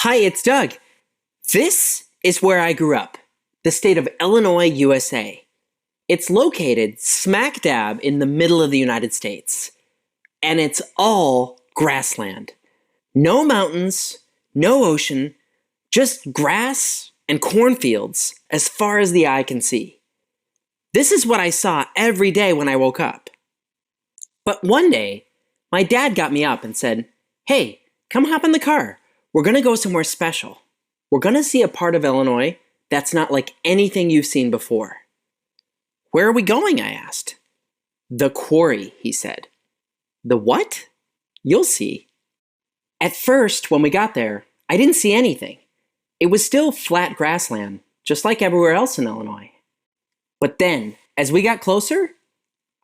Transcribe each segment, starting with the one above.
Hi, it's Doug. This is where I grew up, the state of Illinois, USA. It's located smack dab in the middle of the United States. And it's all grassland. No mountains, no ocean, just grass and cornfields as far as the eye can see. This is what I saw every day when I woke up. But one day, my dad got me up and said, "Hey, come hop in the car. We're going to go somewhere special. We're going to see a part of Illinois that's not like anything you've seen before." "Where are we going?" I asked. "The quarry," he said. "The what?" "You'll see." At first, when we got there, I didn't see anything. It was still flat grassland, just like everywhere else in Illinois. But then, as we got closer,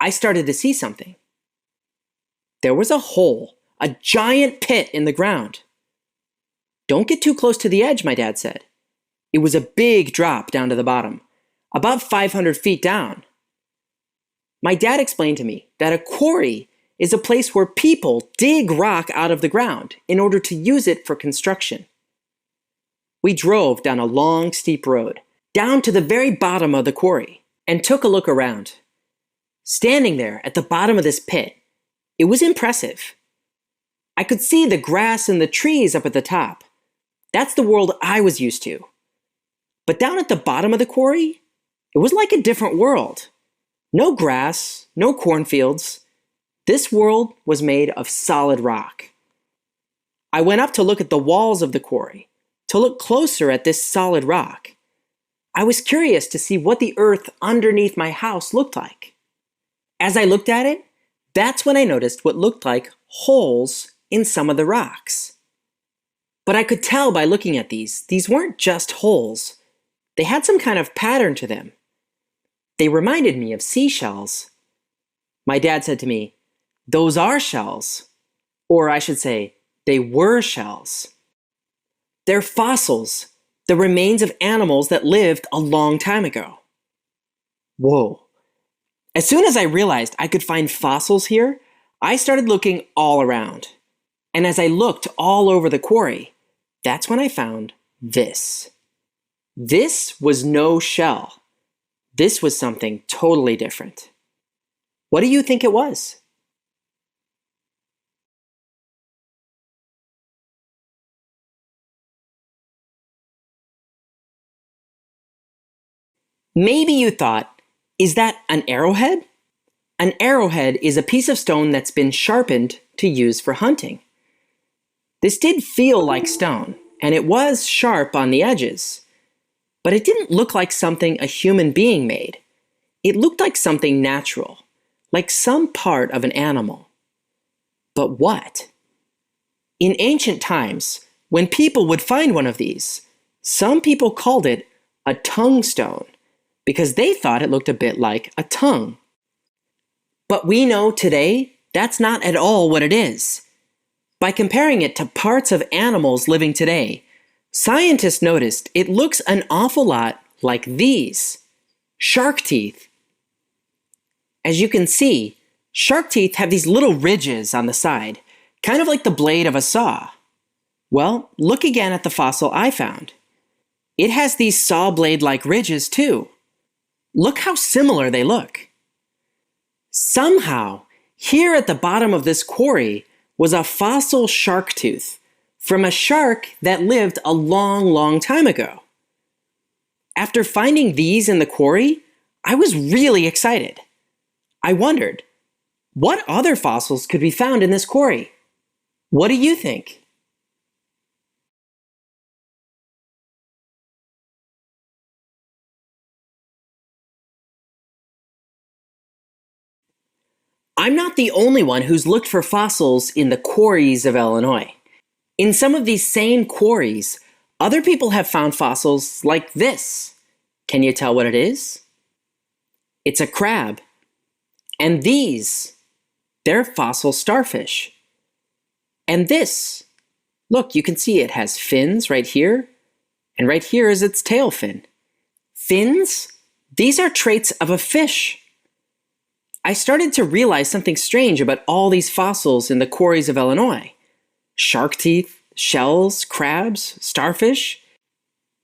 I started to see something. There was a hole, a giant pit in the ground. "Don't get too close to the edge," my dad said. It was a big drop down to the bottom, about 500 feet down. My dad explained to me that a quarry is a place where people dig rock out of the ground in order to use it for construction. We drove down a long, steep road, down to the very bottom of the quarry, and took a look around. Standing there at the bottom of this pit, it was impressive. I could see the grass and the trees up at the top. That's the world I was used to. But down at the bottom of the quarry, it was like a different world. No grass, no cornfields. This world was made of solid rock. I went up to look at the walls of the quarry, to look closer at this solid rock. I was curious to see what the earth underneath my house looked like. As I looked at it, that's when I noticed what looked like holes in some of the rocks. But I could tell by looking at these weren't just holes. They had some kind of pattern to them. They reminded me of seashells. My dad said to me, "Those are shells." Or I should say, they were shells. They're fossils, the remains of animals that lived a long time ago. Whoa. As soon as I realized I could find fossils here, I started looking all around. And as I looked all over the quarry, that's when I found this. This was no shell. This was something totally different. What do you think it was? Maybe you thought, is that an arrowhead? An arrowhead is a piece of stone that's been sharpened to use for hunting. This did feel like stone, and it was sharp on the edges. But it didn't look like something a human being made. It looked like something natural, like some part of an animal. But what? In ancient times, when people would find one of these, some people called it a tongue stone because they thought it looked a bit like a tongue. But we know today that's not at all what it is. By comparing it to parts of animals living today, scientists noticed it looks an awful lot like these, shark teeth. As you can see, shark teeth have these little ridges on the side, kind of like the blade of a saw. Well, look again at the fossil I found. It has these saw blade-like ridges too. Look how similar they look. Somehow, here at the bottom of this quarry was a fossil shark tooth from a shark that lived a long, long time ago. After finding these in the quarry, I was really excited. I wondered, what other fossils could be found in this quarry? What do you think? I'm not the only one who's looked for fossils in the quarries of Illinois. In some of these same quarries, other people have found fossils like this. Can you tell what it is? It's a crab. And these, they're fossil starfish. And this, look, you can see it has fins right here, and right here is its tail fin. Fins? These are traits of a fish. I started to realize something strange about all these fossils in the quarries of Illinois. Shark teeth, shells, crabs, starfish.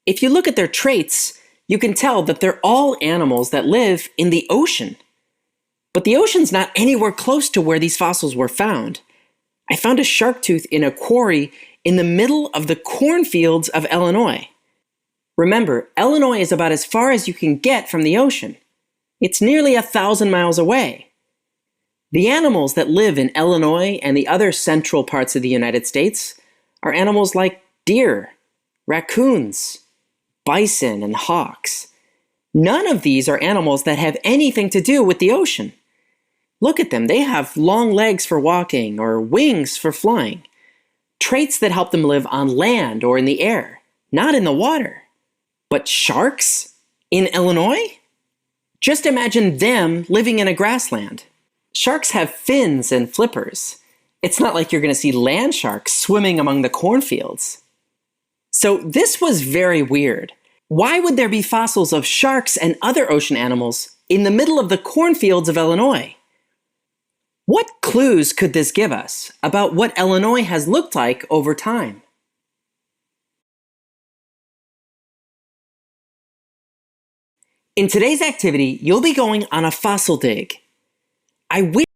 If you look at their traits, you can tell that they're all animals that live in the ocean. But the ocean's not anywhere close to where these fossils were found. I found a shark tooth in a quarry in the middle of the cornfields of Illinois. Remember, Illinois is about as far as you can get from the ocean. It's nearly 1,000 miles away. The animals that live in Illinois and the other central parts of the United States are animals like deer, raccoons, bison, and hawks. None of these are animals that have anything to do with the ocean. Look at them. They have long legs for walking or wings for flying. Traits that help them live on land or in the air, not in the water. But sharks in Illinois? Just imagine them living in a grassland. Sharks have fins and flippers. It's not like you're going to see land sharks swimming among the cornfields. So this was very weird. Why would there be fossils of sharks and other ocean animals in the middle of the cornfields of Illinois? What clues could this give us about what Illinois has looked like over time? In today's activity, you'll be going on a fossil dig. I wish